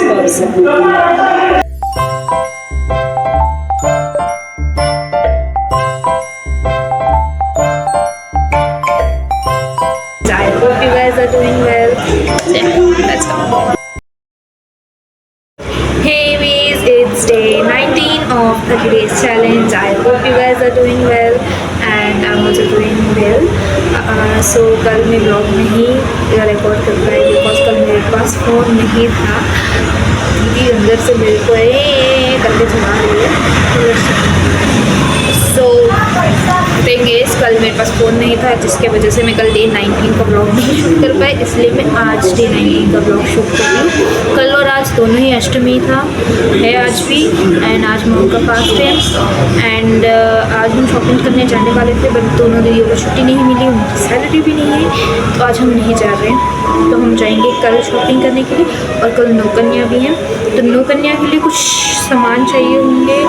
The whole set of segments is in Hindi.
person. I hope you guys are doing well. Yeah, let's go. Hey Wees, it's day 19 of 30 days challenge. I hope you guys are doing well and I'm also doing well. So कल मैं ब्लॉग नहीं रिकॉर्ड कर पाई बिकॉज कल मेरे पास फ़ोन नहीं था। दीदी अंदर से मेरे को करके सुना रही है। सो थिंग इज कल मेरे पास फ़ोन नहीं था जिसके वजह से मैं कल डे 19 का ब्लॉग नहीं शूट कर पाई, इसलिए मैं आज डे 19 का ब्लॉग शूट कर रही हूँ। कल और आज दोनों ही अष्टमी था, है आज भी, एंड आज मॉम का फास्ट है। एंड आज हम शॉपिंग करने जाने वाले थे बट दोनों दीदियों को छुट्टी नहीं मिली, उनकी सैलरी भी नहीं है, तो आज हम नहीं जा रहे हैं। तो हम जाएंगे कल शॉपिंग करने के लिए और कल नौकन्या भी हैं, तो नौकन्या के लिए कुछ सामान चाहिए होंगे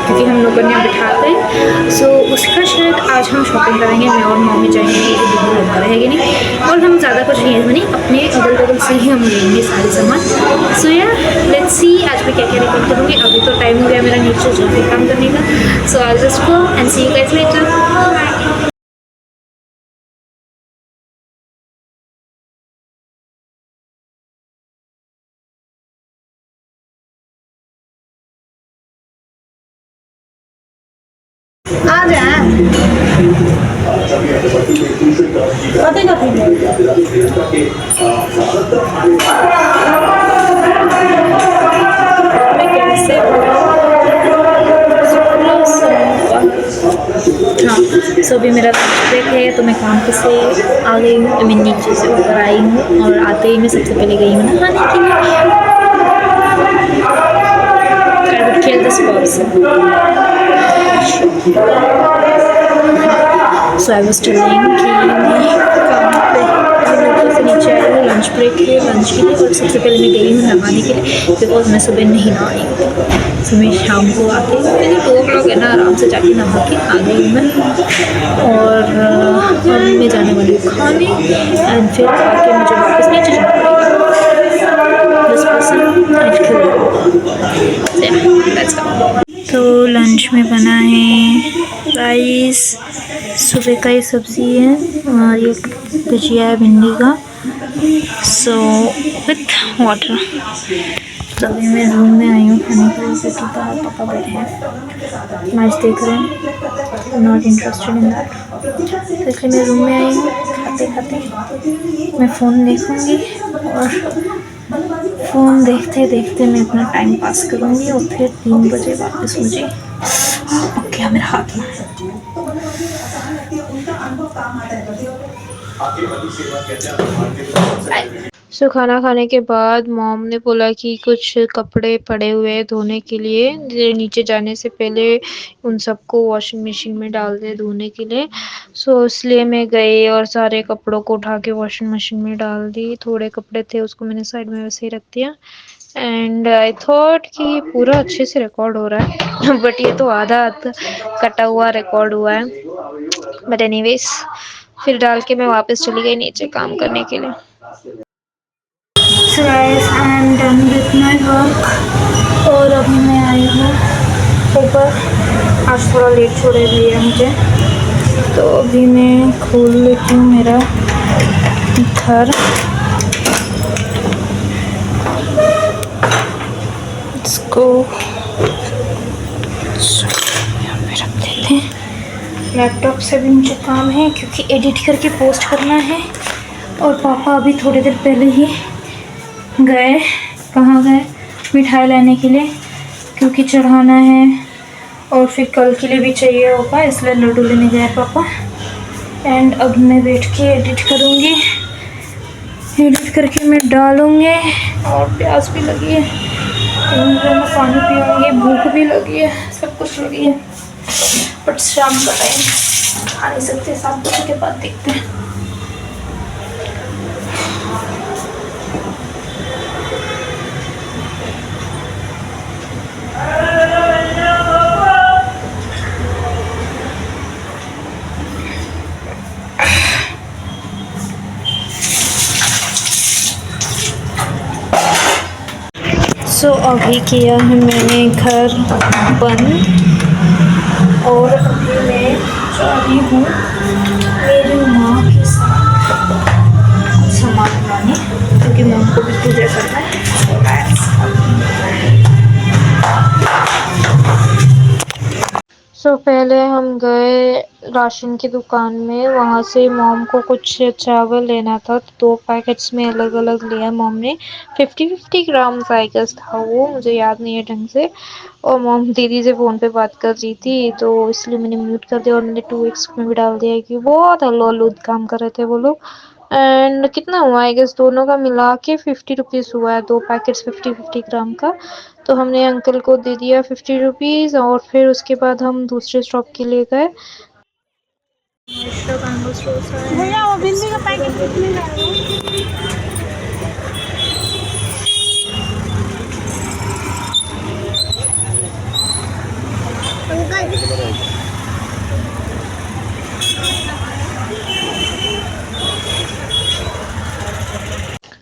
क्योंकि हम नौकन्या बिठाते हैं। सो उसका शायद आज हम शॉपिंग करेंगे, मैं और मम्मी जाएंगे, क्योंकि दीदी लड़का रहेगी नहीं और हम ज़्यादा कुछ नहीं अपने अगल बगल से ही हम लेंगे सारे सामान। सो या लेट्स सी आज मैं क्या क्या रिकॉर्ड करूँगी। अभी तो टाइम हो गया मेरा नीचे जाके काम करने का। So I just go and see you guys later. आ जा हाँ। सो अभी मेरा लंच ब्रेक है तो मैं काम पे से आ गई हूँ, मैं नीचे से ऊपर आई हूँ और आते ही मैं सबसे पहले गई हूँ नहाने के लिए। I would kill this person. So I was telling कि मैं काम पे नीचे से नीचे आई हूँ, लंच ब्रेक है लंच के लिए, और सबसे पहले मैं गई हूँ नहाने के लिए बिकॉज मैं सुबह नहीं नहाई हूँ। सो मैं शाम को आके मेरे 2 o'clock है ना, आराम से जाके नहा के आ गई हूँ मैं। और अब मैं जाने वाली हूँ खाने एंड फिर खा के मुझे वापस नीचे जाना पड़ेगा। This person I'd kill him. Yeah, let's go. तो लंच में बना है राइस, सुबह का ही सब्ज़ी है और ये भुजिया है भिंडी का, सो विथ वाटर। तो अभी मैं रूम में आई हूँ खाने के लिए क्योंकि बाहर पापा बैठे हैं मैच देख रहे हैं, नॉट इंटरेस्टेड इन दैट, तो इसलिए मैं रूम में आई हूँ। खाते खाते मैं फ़ोन देखूँगी और फ़ोन देखते देखते मैं अपना टाइम पास करूँगी और फिर 3 बजे वापस मुझे ओके मेरे हाथ में। सो खाना खाने के बाद मॉम ने बोला कि कुछ कपड़े पड़े हुए हैं धोने के लिए, नीचे जाने से पहले उन सबको वॉशिंग मशीन में डाल दे धोने के लिए। सो इसलिए मैं गई और सारे कपड़ों को उठा के वॉशिंग मशीन में डाल दी। थोड़े कपड़े थे उसको मैंने साइड में वैसे ही रख दिया एंड आई थॉट कि पूरा अच्छे से रिकॉर्ड हो रहा है बट ये तो आधा कटा हुआ रिकॉर्ड हुआ है। बट एनीवेज फिर डाल के मैं वापस चली गई नीचे काम करने के लिए। So guys, I am done with my work और अभी मैं आई हूँ ऊपर। आज थोड़ा लेट हो रही है मुझे, तो अभी मैं खोल लेती हूँ मेरा घर। इसको यहाँ पे रख देते हैं। लैपटॉप से भी मुझे काम है क्योंकि एडिट करके पोस्ट करना है, और पापा अभी थोड़ी देर पहले ही गए, कहाँ गए, मिठाई लाने के लिए क्योंकि चढ़ाना है और फिर कल के लिए भी चाहिए होगा, इसलिए लड्डू लेने गए पापा। एंड अब मैं बैठ के एडिट करूँगी, एडिट करके मैं डालूँगी और प्यास भी लगी है, पानी पीऊँगी, भूख भी लगी है, सब कुछ लगी है। बट शाम का टाइम खा नहीं सकते, 7 बजे के बाद देखते हैं। सो अभी किया है मैंने घर बंद और अभी मैं जा रही हूँ मेरी माँ के साथ सामान लाने क्योंकि माँ को भी पूजा करना है। सो पहले हम गए राशन की दुकान में, वहाँ से मॉम को कुछ चावल लेना था तो 2 पैकेट्स में अलग अलग लिया मॉम ने। 50-50 ग्राम आई गेस था वो, मुझे याद नहीं है ढंग से। और मॉम दीदी से फ़ोन पे बात कर रही थी तो इसलिए मैंने म्यूट कर दिया और मैंने 2x में भी डाल दिया कि बहुत हल्लू काम कर रहे थे वो लोग। एंड कितना हुआ आई गेस दोनों का मिला के 50 रुपीज़ हुआ है, 2 पैकेट्स 50-50 ग्राम का। तो हमने अंकल को दे दिया 50 रुपीज़ और फिर उसके बाद हम दूसरे स्टॉप के लिए गए। भैया वो बिंदी का पैकेट कितने का है?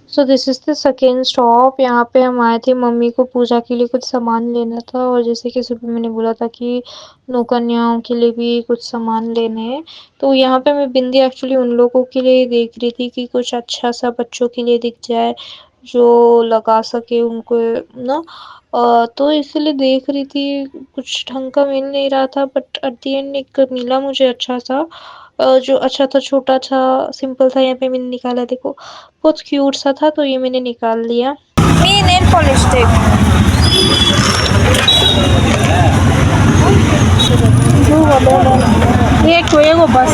So this is the second stop. यहाँ पे हम आए थे, मम्मी को पूजा के लिए कुछ सामान लेना था और जैसे कि सुबह मैंने बोला था कि नौकन्याओं के लिए भी कुछ सामान लेने हैं। तो यहाँ पे मैं बिंदी एक्चुअली उन लोगों के लिए देख रही थी कि कुछ अच्छा सा बच्चों के लिए दिख जाए जो लगा सके उनको ना। तो इसलिए देख रही थी, कुछ ढंग का मिल नहीं रहा था बट एट द एंड एक मिला मुझे अच्छा सा, जो अच्छा था, छोटा सा, सिंपल था। यहाँ पे मैंने निकाला, देखो बहुत क्यूट सा था तो ये मैंने निकाल लिया। ये नेल पॉलिश देख, एक वो बस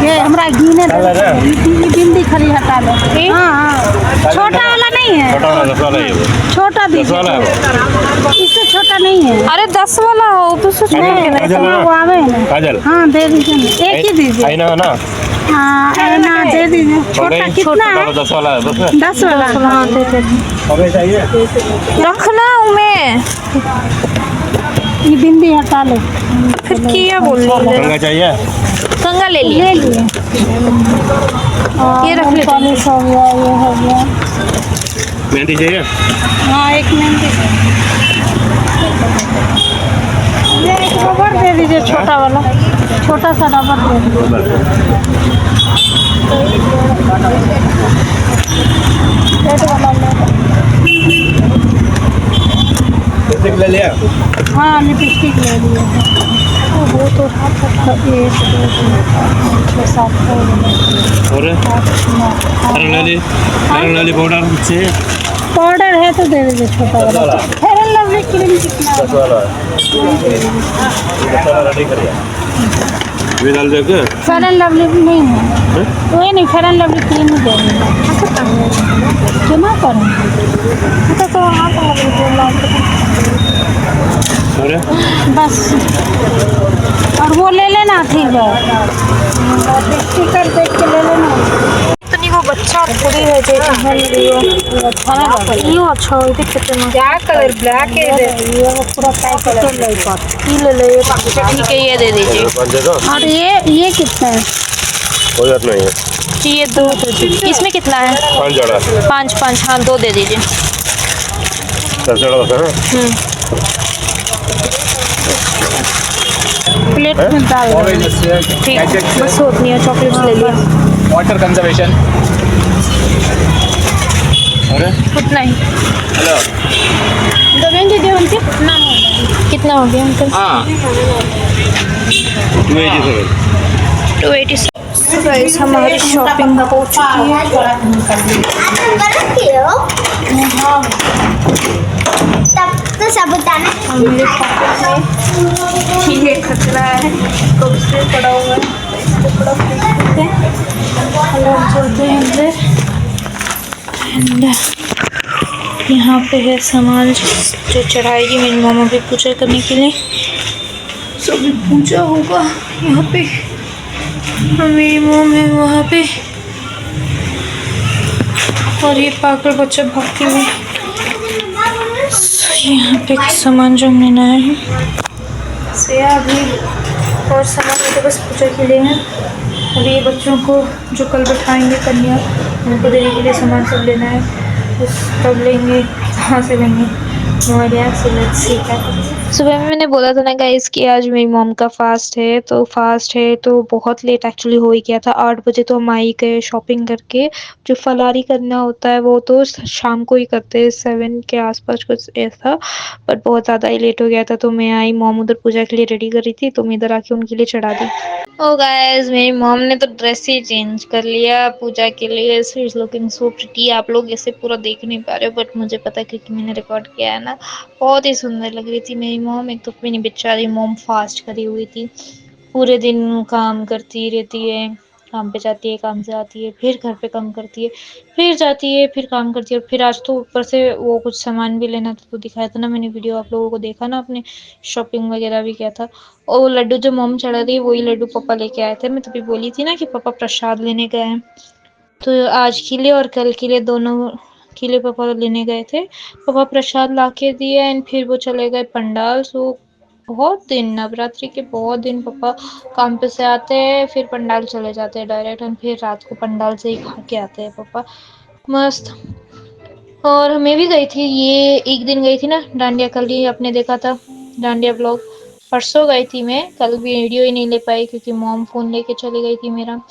ये हमरा गिने बिंदी खरी हटा लो। हाँ, छोटा वाला नहीं है, छोटा दीजिए, इससे छोटा नहीं है। अरे 10 वाला हो तो सोच नहीं। हाँ दे दीजिए, एक ही दीजिए ना। हाँ ना दे दीजिए। छोटा कितना है? 10 वाला। 10 वाला हाँ दे दीजिए। रखना मैं ये बिंदी हटा लो। फिर क्या बोल रही चाहिए? कंगा ले लिए। ये रख ले। पॉलिश हो गया, ये हो गया। मेहंदी चाहिए? हाँ एक मेहंदी। ये एक रबर दे दीजिए, छोटा वाला, छोटा सा रबर दे दीजिए। लिपस्टिक ले लिया? हाँ लिपस्टिक ले लिया। वो तो 1 2 3 4 5 पाउडर है तो दे दीजिए, छोटा वाला। फेयर एंड लवली क्रीम कितना है? फेयर एंड लवली नहीं है, वो नहीं, फेयर एंड लवली क्रीम ही दे दीजिए। जमा करें तो बस। और वो ले लेना, ठीक है, स्टिकर देख के ले लेना। इतनी वो बच्चा पूरी है जो अच्छा नहीं ये अच्छा है। देख कितना क्या कलर ब्लैक है, ये पूरा पैक ले ले। ठीक है ये दे दीजिए। और ये कितना है? कोई बात नहीं है, ये 2। इसमें कितना है? 5 5। हाँ 2 दे दीजिए। प्लेट में डाल ठीक, बस उतनी है। चॉकलेट्स ले लिया। वाटर कंजर्वेशन उतना ही। हेलो कितना हो गया अंकल? 287। गाइस हमारी शॉपिंग हो चुकी है। मेरे पॉकेट में ये खतरा है, कब से पड़ा हुआ है, कपड़ा फेंकते हैं, चलते हैं अंदर। एंड यहाँ पे है सामान जो चढ़ाएगी मेरी मामा भी पूजा करने के लिए। सभी पूजा होगा यहाँ पे और मेरी मॉम है वहाँ पे। और ये पागल बच्चा भागती हुई यहाँ पे सामान जो हमने लाया है अभी और सामान तो बस पूजा के लिए है। अभी ये बच्चों को जो कल बैठाएंगे कन्या उनको देने के लिए सामान सब लेना है, बस तब लेंगे, कहाँ से लेंगे हमारे यहाँ से। लेट्स सी क्या करेंगे। सुबह में मैंने बोला था ना गाइस कि आज मेरी मॉम का फास्ट है, तो बहुत लेट एक्चुअली हो ही गया था। 8 बजे तो हम आ ही गए शॉपिंग करके। जो फलारी करना होता है वो तो शाम को ही करते हैं, 7 के आसपास कुछ ऐसा, बट बहुत ज़्यादा ही लेट हो गया था तो मैं आई। मॉम उधर पूजा के लिए रेडी कर रही थी तो मैं इधर आके उनके लिए चढ़ा दी। ओ गाइस, मेरी मॉम ने तो ड्रेस ही चेंज कर लिया पूजा के लिए। She is looking so pretty. आप लोग ऐसे पूरा देख नहीं पा रहे हो बट मुझे पता है क्योंकि मैंने रिकॉर्ड किया है ना। बहुत ही सुंदर लग रही थी मेरी मॉम। एक तो मेरी बेचारी मॉम फास्ट करी हुई थी, पूरे दिन काम करती रहती है, काम पे जाती है, काम से आती है, फिर घर पे काम करती है, फिर जाती है, फिर काम करती है, और फिर आज तो ऊपर से वो कुछ सामान भी लेना था तो दिखाया था ना मैंने वीडियो, आप लोगों को देखा ना, अपने शॉपिंग वगैरह भी किया था। और वो लड्डू जो मॉम चढ़ा रही वही लड्डू पापा लेके आए थे। मैं तभी बोली थी ना कि पापा प्रसाद लेने गए हैं, तो आज के लिए और कल के लिए दोनों के लिए पापा लेने गए थे। पापा प्रसाद ला के दिए एंड फिर वो चले गए पंडाल। सो बहुत दिन, नवरात्रि के बहुत दिन पापा काम पे से आते हैं, फिर पंडाल चले जाते हैं डायरेक्ट, एंड फिर रात को पंडाल से ही खा के आते हैं पापा। मस्त। और मैं भी गई थी, ये एक दिन गई थी ना डांडिया, कल ही आपने देखा था डांडिया ब्लॉग। परसों गई थी मैं, कल वीडियो ही नहीं ले पाई क्योंकि मॉम फोन लेके चली गई थी मेरा।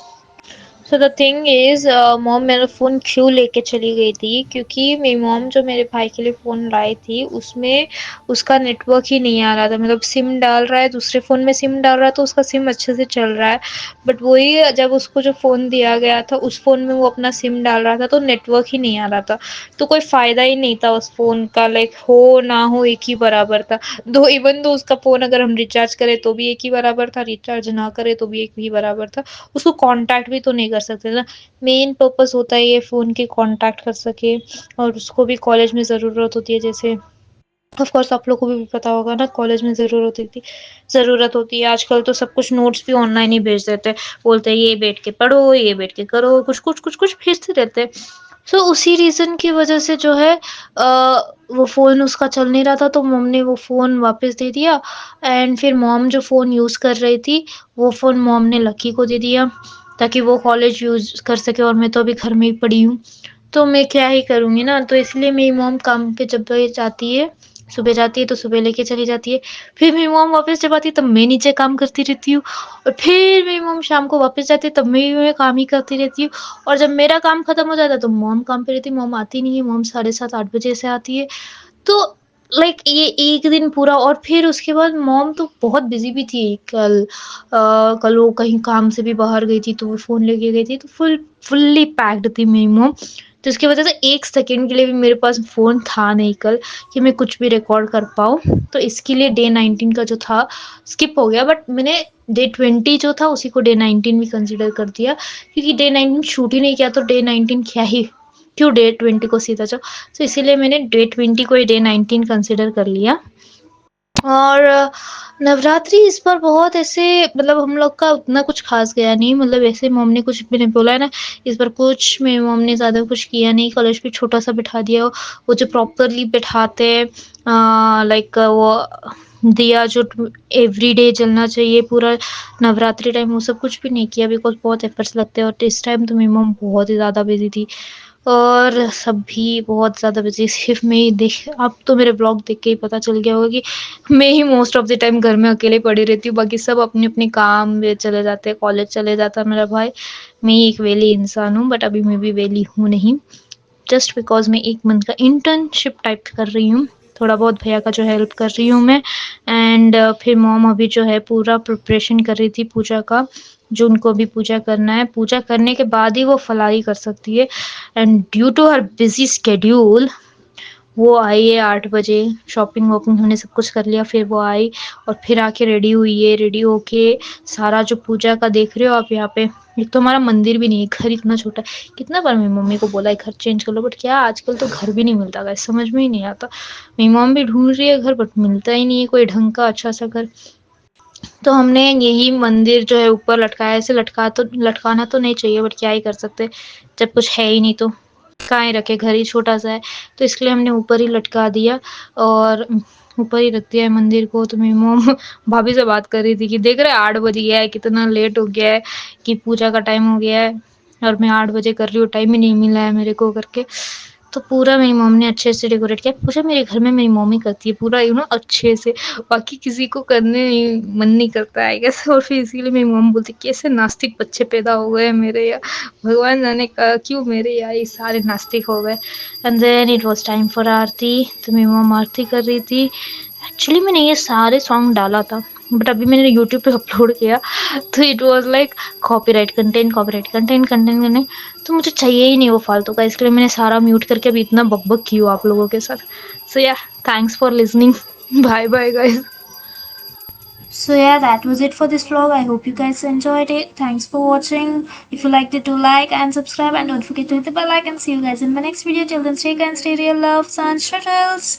So the thing is, mom मेरा फ़ोन क्यों लेके चली गई थी, क्योंकि मेरी मॉम जो मेरे भाई के लिए फ़ोन लाई थी उसमें उसका नेटवर्क ही नहीं आ रहा था। मतलब सिम डाल रहा है, दूसरे फ़ोन में सिम डाल रहा है तो उसका सिम अच्छे से चल रहा है, बट वही जब उसको जो फ़ोन दिया गया था उस फ़ोन में वो अपना सिम डाल रहा था तो नेटवर्क ही नहीं आ रहा था। तो कोई फ़ायदा ही नहीं था उस फ़ोन का, लाइक हो ना हो एक ही बराबर था। दो इवन दो उसका फ़ोन अगर हम रिचार्ज करें तो भी एक ही बराबर था, रिचार्ज ना करें तो भी एक ही बराबर था। उसको कांटेक्ट भी तो नहीं कर सकते ना। मेन पर्पस होता है ये फ़ोन के कांटेक्ट कर सके, और उसको भी कॉलेज में ज़रूरत होती है। जैसे ऑफ कोर्स आप लोगों को भी पता होगा ना, कॉलेज में ज़रूरत होती है। आजकल तो सब कुछ नोट्स भी ऑनलाइन ही भेज देते हैं, बोलते हैं ये बैठ के पढ़ो, ये बैठ के करो, कुछ भेजते रहते हैं। सो उसी रीज़न की वजह से जो है वो फ़ोन उसका चल नहीं रहा था तो मॉम ने वो फ़ोन वापस दे दिया, एंड फिर मॉम जो फ़ोन यूज़ कर रही थी वो फ़ोन मॉम ने लकी को दे दिया ताकि वो कॉलेज यूज़ कर सके, और मैं तो अभी घर में ही पड़ी हूँ, तो मैं क्या ही करूँगी ना। तो इसलिए मेरी मॉम काम पे जब भी जाती है, सुबह जाती है तो सुबह लेके चली जाती है, फिर मेरी मॉम वापस जब आती है तब मैं नीचे काम करती रहती हूँ, और फिर मेरी मॉम शाम को वापस जाती है तब मैं काम ही करती रहती हूँ, और जब मेरा काम खत्म हो जाता है तो मॉम काम पे रहती है। मॉम आती नहीं है, मॉम 7:30-8 बजे से आती है। तो लाइक ये एक दिन पूरा, और फिर उसके बाद मॉम तो बहुत बिजी भी थी कल। कल वो कहीं काम से भी बाहर गई थी तो वो फ़ोन लेके गई थी, तो फुल्ली पैक्ड थी मेरी मॉम। तो इसकी वजह से एक सेकंड के लिए भी मेरे पास फ़ोन था नहीं कल कि मैं कुछ भी रिकॉर्ड कर पाऊँ। तो इसके लिए डे 19 का जो था स्किप हो गया, बट मैंने डे 20 जो था उसी को डे 19 भी कंसिडर कर दिया, क्योंकि डे 19 शूट ही नहीं किया तो डे 19 क्या ही, क्यों डे 20 को सीधा जाओ। तो इसीलिए मैंने डे 20 को ही डे 19 कंसिडर कर लिया। और नवरात्रि इस बार बहुत ऐसे, मतलब हम लोग का उतना कुछ खास गया नहीं, मतलब ऐसे मॉम ने कुछ, मैंने बोला है ना, इस बार कुछ मेरी मॉम ने ज़्यादा कुछ किया नहीं। कलश भी छोटा सा बिठा दिया, वो जो प्रॉपरली बिठाते हैं, लाइक वो दिया जो एवरीडे जलना चाहिए पूरा नवरात्रि टाइम, वो सब कुछ भी नहीं किया बिकॉज बहुत एफर्ट्स लगते हैं, और इस टाइम तो मेरी मॉम बहुत ही ज़्यादा बिजी थी, और सब भी बहुत ज़्यादा बिजी। सिर्फ मैं ही देख, आप तो मेरे ब्लॉग देख के ही पता चल गया होगा कि मैं ही मोस्ट ऑफ द टाइम घर में अकेले पड़ी रहती हूँ, बाकी सब अपने अपने काम में चले जाते हैं, कॉलेज चले जाता है मेरा भाई। मैं ही एक वेली इंसान हूँ, बट अभी मैं भी वेली हूँ नहीं, जस्ट बिकॉज मैं 1 मंथ का इंटर्नशिप टाइप कर रही हूँ, थोड़ा बहुत भैया का जो हेल्प कर रही हूँ मैं। एंड फिर मॉम अभी जो है पूरा प्रिपरेशन कर रही थी पूजा का, जो उनको भी पूजा करना है, पूजा करने के बाद ही वो फलारी कर सकती है। And due to her busy schedule वो आई है 8 बजे, शॉपिंग वॉपिंग हमने सब कुछ कर लिया, फिर वो आई और फिर आके रेडी हुई है। रेडी होके सारा जो पूजा का देख रहे हो आप यहाँ पे, एक तो हमारा मंदिर भी नहीं है, घर इतना छोटा है। कितना बार मेरी मम्मी को बोला है घर चेंज कर लो, बट क्या आजकल तो घर भी नहीं मिलता, गाइस समझ में ही नहीं आता। मेरी मॉम भी ढूंढ रही है घर, बट मिलता ही नहीं है कोई ढंग का अच्छा सा घर। तो हमने यही मंदिर जो है ऊपर लटकाया, ऐसे लटकाना तो नहीं चाहिए, बट क्या ही कर सकते जब कुछ है ही नहीं तो। कहाँ रखे, घर ही छोटा-सा है, तो इसके लिए हमने ऊपर ही लटका दिया और ऊपर ही रख दिया है मंदिर को। तो मेरी मॉम भाभी से बात कर रही थी कि देख रहे हैं 8 बज गया है, कितना लेट हो गया है, कि पूजा का टाइम हो गया है और मैं 8 बजे कर रही हूँ, टाइम ही नहीं मिला है मेरे को करके। तो पूरा मेरी मॉम ने अच्छे से डेकोरेट किया। पूजा मेरे घर में मेरी मम्मी करती है पूरा अच्छे से, बाकी किसी को करने मन नहीं करता है गेस। और फिर इसीलिए मेरी मॉम बोलती है कि ऐसे नास्तिक बच्चे पैदा हो गए हैं मेरे यहाँ, भगवान जाने क्यों मेरे यहाँ ये सारे नास्तिक हो गए। And then it was time for aarti. तो मेरी मॉम आरती कर रही थी। एक्चुअली मैंने ये सारे सॉन्ग डाला था, बट अभी मैंने यूट्यूब पे अपलोड किया, तो it was like copyright content. तो मुझे चाहिए ही नहीं वो फालतू का, इसके लिए मैंने सारा म्यूट करके अभी इतना बकबक की हूँ आप लोगों के साथ। So yeah, thanks for listening. Bye bye guys. So yeah, that was it for this vlog. I hope you guys enjoyed it. Thanks for watching. If you liked it, do like and subscribe, and don't forget to hit the bell icon. See you guys in my next video. Till then, stay kind, stay real, love, sun, shuttles.